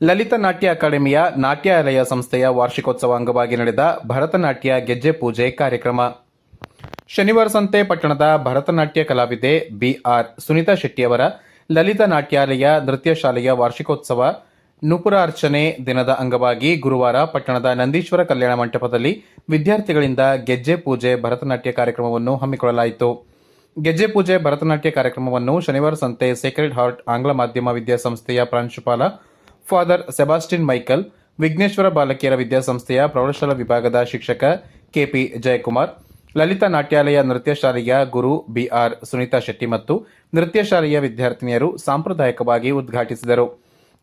ಲಲಿತ ನಾಟ್ಯ ಅಕಾಡೆಮಿಯ ನಾಟ್ಯಾಲಯ ಸಂಸ್ಥೆಯ ವಾರ್ಷಿಕೋತ್ಸವ ಅಂಗವಾಗಿ ನಡೆದ ಭರತನಾಟ್ಯ ಗೆಜ್ಜೆ ಪೂಜೆ ಕಾರ್ಯಕ್ರಮ. ಶನಿವಾರ ಸಂತೆ ಪಟ್ಟಣದ ಭರತನಾಟ್ಯ ಕಲಾವಿದೆ ಬಿಆರ್ ಸುನೀತಾ ಶೆಟ್ಟಿಯವರ ಲಲಿತ ನಾಟ್ಯಾಲಯ ನೃತ್ಯ ಶಾಲೆಯ ವಾರ್ಷಿಕೋತ್ಸವ ನೂಪುರಾರ್ಚನೆ ದಿನದ ಅಂಗವಾಗಿ ಗುರುವಾರ ಪಟ್ಟಣದ ನಂದೀಶ್ವರ ಕಲ್ಯಾಣ ಮಂಟಪದಲ್ಲಿ ವಿದ್ಯಾರ್ಥಿಗಳಿಂದ ಗೆಜ್ಜೆ ಪೂಜೆ ಭರತನಾಟ್ಯ ಕಾರ್ಯಕ್ರಮವನ್ನು ಹಮ್ಮಿಕೊಳ್ಳಲಾಯಿತು. ಗೆಜ್ಜೆ ಪೂಜೆ ಭರತನಾಟ್ಯ ಕಾರ್ಯಕ್ರಮವನ್ನು ಶನಿವಾರ ಸಂತೆ ಸೇಕ್ರೆಡ್ ಹಾರ್ಟ್ ಆಂಗ್ಲ ಮಾಧ್ಯಮ ವಿದ್ಯಾಸಂಸ್ಥೆಯ ಪ್ರಾಂಶುಪಾಲ ಫಾದರ್ ಸೆಬಾಸ್ಟಿನ್ ಮೈಕಲ್, ವಿಘ್ನೇಶ್ವರ ಬಾಲಕಿಯರ ವಿದ್ಯಾಸಂಸ್ಥೆಯ ಪ್ರೌಢಶಾಲಾ ವಿಭಾಗದ ಶಿಕ್ಷಕ ಕೆಪಿ ಜಯಕುಮಾರ್, ಲಲಿತ ನಾಟ್ಯಾಲಯ ನೃತ್ಯ ಶಾಲೆಯ ಗುರು ಬಿಆರ್ ಸುನೀತಾ ಶೆಟ್ಟಿ ಮತ್ತು ನೃತ್ಯ ಶಾಲೆಯ ವಿದ್ಯಾರ್ಥಿನಿಯರು ಸಾಂಪ್ರದಾಯಿಕವಾಗಿ ಉದ್ಘಾಟಿಸಿದರು.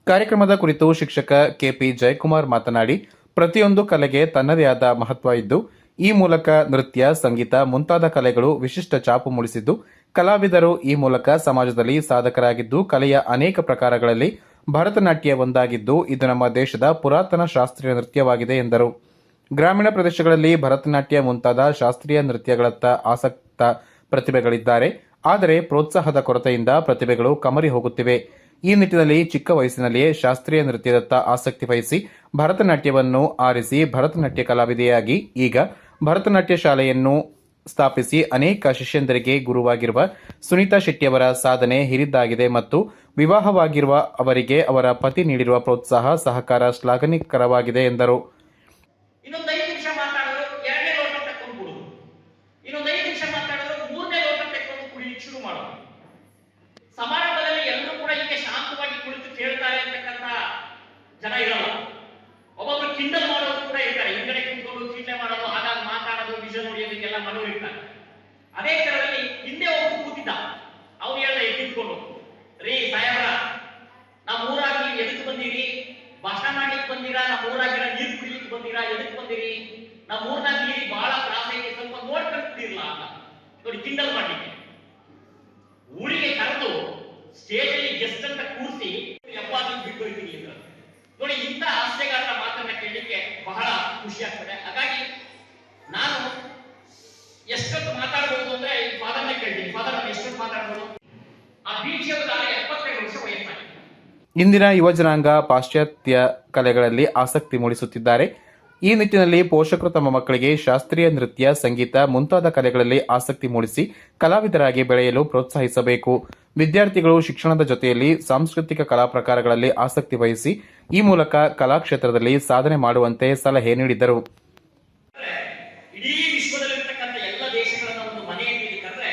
ಕಾರ್ಯಕ್ರಮದ ಕುರಿತು ಶಿಕ್ಷಕ ಕೆಪಿ ಜಯಕುಮಾರ್ ಮಾತನಾಡಿ, ಪ್ರತಿಯೊಂದು ಕಲೆಗೆ ತನ್ನದೇ ಆದ ಮಹತ್ವ ಇದ್ದು, ಈ ಮೂಲಕ ನೃತ್ಯ, ಸಂಗೀತ ಮುಂತಾದ ಕಲೆಗಳು ವಿಶಿಷ್ಟ ಛಾಪು ಮೂಡಿಸಿದ್ದು, ಕಲಾವಿದರು ಈ ಮೂಲಕ ಸಮಾಜದಲ್ಲಿ ಸಾಧಕರಾಗಿದ್ದು, ಕಲೆಯ ಅನೇಕ ಪ್ರಕಾರಗಳಲ್ಲಿ ಭರತನಾಟ್ಯ ಒಂದಾಗಿದ್ದು, ಇದು ನಮ್ಮ ದೇಶದ ಪುರಾತನ ಶಾಸ್ತ್ರೀಯ ನೃತ್ಯವಾಗಿದೆ ಎಂದರು. ಗ್ರಾಮೀಣ ಪ್ರದೇಶಗಳಲ್ಲಿ ಭರತನಾಟ್ಯ ಮುಂತಾದ ಶಾಸ್ತ್ರೀಯ ನೃತ್ಯಗಳತ್ತ ಆಸಕ್ತ ಪ್ರತಿಭೆಗಳಿದ್ದಾರೆ. ಆದರೆ ಪ್ರೋತ್ಸಾಹದ ಕೊರತೆಯಿಂದ ಪ್ರತಿಭೆಗಳು ಕಮರಿ ಹೋಗುತ್ತಿವೆ. ಈ ನಿಟ್ಟಿನಲ್ಲಿ ಚಿಕ್ಕ ವಯಸ್ಸಿನಲ್ಲಿಯೇ ಶಾಸ್ತ್ರೀಯ ನೃತ್ಯದತ್ತ ಆಸಕ್ತಿ ವಹಿಸಿ ಭರತನಾಟ್ಯವನ್ನು ಆರಿಸಿ ಭರತನಾಟ್ಯ ಕಲಾವಿದೆಯಾಗಿ ಈಗ ಭರತನಾಟ್ಯ ಶಾಲೆಯನ್ನು ಸ್ಥಾಪಿಸಿ ಅನೇಕ ಶಿಷ್ಯಂದರಿಗೆ ಗುರುವಾಗಿರುವ ಸುನೀತಾ ಶೆಟ್ಟಿಯವರ ಸಾಧನೆ ಹಿರಿದಾಗಿದೆ ಮತ್ತು ವಿವಾಹವಾಗಿರುವ ಅವರಿಗೆ ಅವರ ಪತಿ ನೀಡಿರುವ ಪ್ರೋತ್ಸಾಹ, ಸಹಕಾರ ಶ್ಲಾಘನೀಯಕರವಾಗಿದೆ ಎಂದರು. ಸಮಾರಂಭದಲ್ಲಿ ಎಲ್ಲರೂ ಕೂಡ ಹೀಗೆ ಶಾಂತವಾಗಿ ಕುಳಿತು ಕೇಳ್ತಾರೆ ಅಂತಕ್ಕಂಥ ಜನ ಇರಲ್ಲ. ಒಬ್ಬೊಬ್ರು ಕಿಂಡಲ್ ಮಾಡೋರು ಕೂಡ ಇರ್ತಾರೆ. ಹಿಂಗಡೆ ಕುತ್ಕೊಂಡು ಚೀಟೆ ಮಾಡೋದು, ಹಾಗಾಗಿ ಮಾತಾಡೋದು, ವಿಷಯ ನೋಡಿಯೋದಕ್ಕೆಲ್ಲ ಮಾಡೋರು ಇರ್ತಾರೆ. ಅದೇ ತರದಲ್ಲಿ ಹಿಂದೆ ಒಬ್ಬರು ಕೂತಿದ್ದ, ಅವ್ರು ಎಲ್ಲ ಎದ್ದಿಟ್ಕೊಂಡು, ರೀ ಸಾಹೇಬ್ರ, ನಮ್ಮ ಊರಾಗಿ ನೀವು ಎದಕ್ಕೆ ಬಂದಿರಿ? ಭಾಷಣ ಮಾಡ್ಲಿಕ್ಕೆ ಬಂದಿರಾ? ನಮ್ಮ ಊರಾಗಿರ ನೀರು ಕುಡಿಲಿಕ್ಕೆ ಬಂದಿರಾ? ಎದಕ್ಕೆ ಬಂದಿರಿ? ನಮ್ಮ ಊರ್ನಾಗ ನೀರಿ ಬಹಳ ತ್ರಾಸ ಐತಿ, ಸ್ವಲ್ಪ ನೋಡ್ಕೊಂಡು ಕುಡಿರ್ಲ ಅಂತ ನೋಡಿ ಕಿಂಡಲ್ ಮಾಡ್ಲಿಕ್ಕೆ ಊರಿಗೆ ಕರೆದು ಸ್ಟೇಜ್ ಅಲ್ಲಿ ಗೆಸ್ಟ್ ಅಂತ ಕೂರಿಸಿ ಎಪ್ಪಾಗಿ ಬಿಟ್ಟೋಯ್ತೀನಿ ಅಂತ ನೋಡಿ. ಇಂಥ ಹಾಸ್ಯಗಾರರ ಮಾತನ್ನ ಕೇಳಲಿಕ್ಕೆ ಬಹಳ ಖುಷಿ ಆಗ್ತದೆ. ಹಾಗಾಗಿ ನಾನು ಎಷ್ಟೊತ್ತು ಮಾತಾಡಬಹುದು ಅಂದ್ರೆ ಈ ಫಾದರ್ನ ಕೇಳ್ತೀನಿ, ಫಾದರ್ ನಾನು ಎಷ್ಟೊತ್ತು ಮಾತಾಡಬಹುದು? ಆ ಬೀಚಿಯವರ 72 ವರ್ಷ ವಯಸ್ಸಾಗಿದೆ. ಇಂದಿನ ಯುವಜನಾಂಗ ಪಾಶ್ಚಾತ್ಯ ಕಲೆಗಳಲ್ಲಿ ಆಸಕ್ತಿ ಮೂಡಿಸುತ್ತಿದ್ದಾರೆ. ಈ ನಿಟ್ಟಿನಲ್ಲಿ ಪೋಷಕರು ತಮ್ಮ ಮಕ್ಕಳಿಗೆ ಶಾಸ್ತ್ರೀಯ ನೃತ್ಯ, ಸಂಗೀತ ಮುಂತಾದ ಕಲೆಗಳಲ್ಲಿ ಆಸಕ್ತಿ ಮೂಡಿಸಿ ಕಲಾವಿದರಾಗಿ ಬೆಳೆಯಲು ಪ್ರೋತ್ಸಾಹಿಸಬೇಕು. ವಿದ್ಯಾರ್ಥಿಗಳು ಶಿಕ್ಷಣದ ಜೊತೆಯಲ್ಲಿ ಸಾಂಸ್ಕೃತಿಕ ಕಲಾ ಪ್ರಕಾರಗಳಲ್ಲಿ ಆಸಕ್ತಿ ವಹಿಸಿ ಈ ಮೂಲಕ ಕಲಾ ಕ್ಷೇತ್ರದಲ್ಲಿ ಸಾಧನೆ ಮಾಡುವಂತೆ ಸಲಹೆ ನೀಡಿದರು. ಇಡೀ ವಿಶ್ವದಲ್ಲಿರತಕ್ಕಂಥ ಎಲ್ಲ ದೇಶಗಳನ್ನ ಒಂದು ಮನೆಯಲ್ಲಿ ಕಂಡ್ರೆ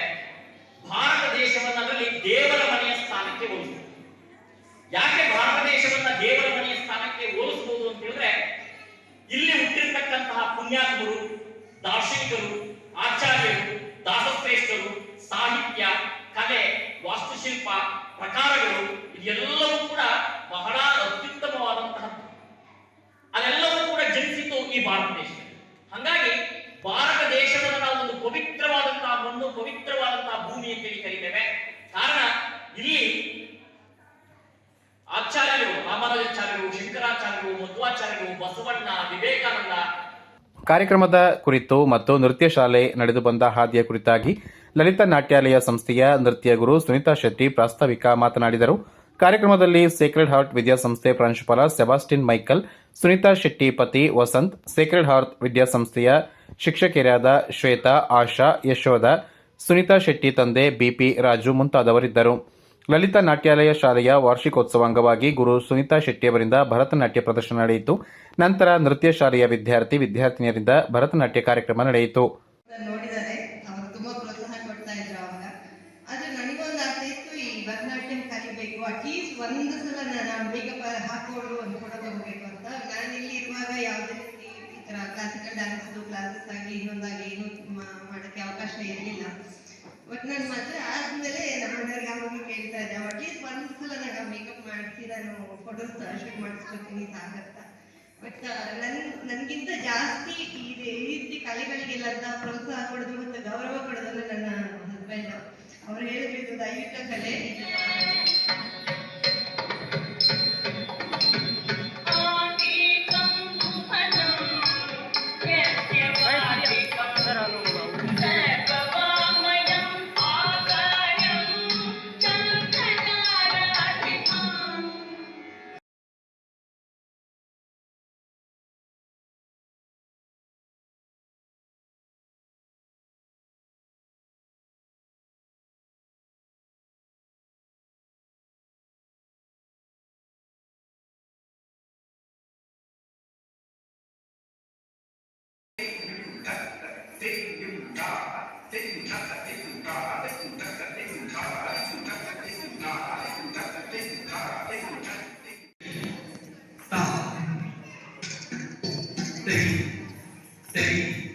ಭಾರತ ದೇಶವನ್ನ ಅದರಲ್ಲಿ ದೇವರ ಮನೆಯ ಸ್ಥಾನಕ್ಕೆ ಹೋಲಿಸಬಹುದು. ಯಾಕೆ ಭಾರತ ದೇಶವನ್ನ ದೇವರ ಮನೆಯ ಸ್ಥಾನಕ್ಕೆ ಹೋಲಿಸಬಹುದು ಅಂತ ಹೇಳಿದ್ರೆ, ಇಲ್ಲಿ ಹುಟ್ಟಿರ್ತಕ್ಕಂತಹ ಪುಣ್ಯಾತ್ಮರು, ದಾರ್ಶನಿಕರು, ಆಚಾರ್ಯರು, ದಾಸಶ್ರೇಷ್ಠರು, ಸಾಹಿತ್ಯ, ಕಲೆ, ವಾಸ್ತುಶಿಲ್ಪ ಪ್ರಕಾರಗಳು ಇದೆಲ್ಲವೂ ಕೂಡ ಬಹಳ ಅತ್ಯುತ್ತಮವಾದಂತಹ, ಅದೆಲ್ಲವೂ ಕೂಡ ಜನಿಸಿತು ಈ ಭಾರತ ದೇಶದಲ್ಲಿ. ಹಾಗಾಗಿ ಭಾರತ ದೇಶವನ್ನು ನಾವು ಒಂದು ಪವಿತ್ರವಾದಂತಹ ಮಣ್ಣು, ಪವಿತ್ರವಾದಂತಹ ಭೂಮಿ ಅಂತೇಳಿ ಕರೀತೇವೆ. ಕಾರಣ ಇಲ್ಲಿ ಆಚಾರ್ಯರು, ರಾಮಾನುಜಾಚಾರ್ಯರು, ಶಂಕರಾಚಾರ್ಯರು, ಮಧ್ವಾಚಾರ್ಯರು, ಬಸವಣ್ಣ, ವಿವೇಕಾನಂದ. ಕಾರ್ಯಕ್ರಮದ ಕುರಿತು ಮತ್ತು ನೃತ್ಯ ಶಾಲೆ ನಡೆದು ಬಂದ ಹಾದಿಯ ಕುರಿತಾಗಿ ಲಲಿತ ನಾಟ್ಯಾಲಯ ಸಂಸ್ಥೆಯ ನೃತ್ಯ ಗುರು ಸುನೀತಾ ಶೆಟ್ಟಿ ಪ್ರಾಸ್ತಾವಿಕ ಮಾತನಾಡಿದರು. ಕಾರ್ಯಕ್ರಮದಲ್ಲಿ ಸೇಕ್ರೆಡ್ ಹಾರ್ಟ್ ವಿದ್ಯಾಸಂಸ್ಥೆ ಪ್ರಾಂಶುಪಾಲ ಸೆಬಾಸ್ಟಿನ್ ಮೈಕಲ್, ಸುನೀತಾ ಶೆಟ್ಟಿ ಪತಿ ವಸಂತ್, ಸೇಕ್ರೆಡ್ ಹಾರ್ಟ್ ವಿದ್ಯಾಸಂಸ್ಥೆಯ ಶಿಕ್ಷಕಿಯರಾದ ಶ್ವೇತಾ, ಆಶಾ, ಯಶೋಧ, ಸುನೀತಾ ಶೆಟ್ಟಿ ತಂದೆ ಬಿಪಿ ರಾಜು ಮುಂತಾದವರಿದ್ದರು. ಲಲಿತ ನಾಟ್ಯಾಲಯ ಶಾಲೆಯ ವಾರ್ಷಿಕೋತ್ಸವ ಅಂಗವಾಗಿ ಗುರು ಸುನೀತಾ ಶೆಟ್ಟಿಯವರಿಂದ ಭರತನಾಟ್ಯ ಪ್ರದರ್ಶನ ನಡೆಯಿತು. ನಂತರ ನೃತ್ಯ ಶಾಲೆಯ ವಿದ್ಯಾರ್ಥಿನಿಯರಿಂದ ಭರತನಾಟ್ಯ ಕಾರ್ಯಕ್ರಮ ನಡೆಯಿತು. ನೋಡಿದ್ದಾರೆ, ಅವರು ತುಂಬಾ ಪ್ರೋತ್ಸಾಹ ಕೊಡ್ತಾ ಇದ್ರು ಅವಾಗ. ಆದ್ರೆ ನನಗೊಂದು ಆಸೆ ಇತ್ತು, ಈ ಭರತನಾಟ್ಯಂ ಕಲಿಬೇಕು, ಅಟ್ಲೀಸ್ಟ್ ಒಂದು ಸಲ ನಾನು ಮೇಕಪ್ ಹಾಕೊಂಡು ಒಂದು ಫೋಟೋ ತಗೋಬೇಕು ಅಂತ. ನಾನು ಇಲ್ಲಿ ಇರುವಾಗ ಯಾವುದೇ ರೀತಿ ಈ ತರ ಕ್ಲಾಸಿಕಲ್ ಡ್ಯಾನ್ಸ್ ಕ್ಲಾಸಸ್ ಆಗಲಿ ಇನ್ನೊಂದಾಗಿ ಏನು ಮಾಡೋಕ್ಕೆ ಅವಕಾಶ ಇರಲಿಲ್ಲ. ಬಟ್ ನಾನು ಮದುವೆ ಆದ್ಮೇಲೆ ನಮ್ಮನೆಯವ್ರಿಗೆ ಯಾವಾಗಲೂ ಕೇಳ್ತಾ ಇದ್ದೆ, ಅಟ್ಲೀಸ್ಟ್ ಒಂದು ಸಲ ನಾನು ಮೇಕಪ್ ಮಾಡಿಸಿ ನಾನು ಫೋಟೋಸ್ ಶೂಟ್ ಮಾಡಿಸ್ಕೊತೀನಿ ಸಾಕಂತ. ಬಟ್ ನನ್ಗಿಂತ ಜಾಸ್ತಿ ಈ ರೀತಿ ಕಲೆಗಳಿಗೆಲ್ಲ ಪ್ರೋತ್ಸಾಹ ಕೊಡೋದು ಮತ್ತು ಗೌರವ ಕೊಡೋದನ್ನ ನನ್ನ ಹಸ್ಬೆಂಡ್ ಅವ್ರು ಹೇಳಿದ್ರು, ದಯವಿಟ್ಟು ಕಲೆ Stop. Steady. Steady.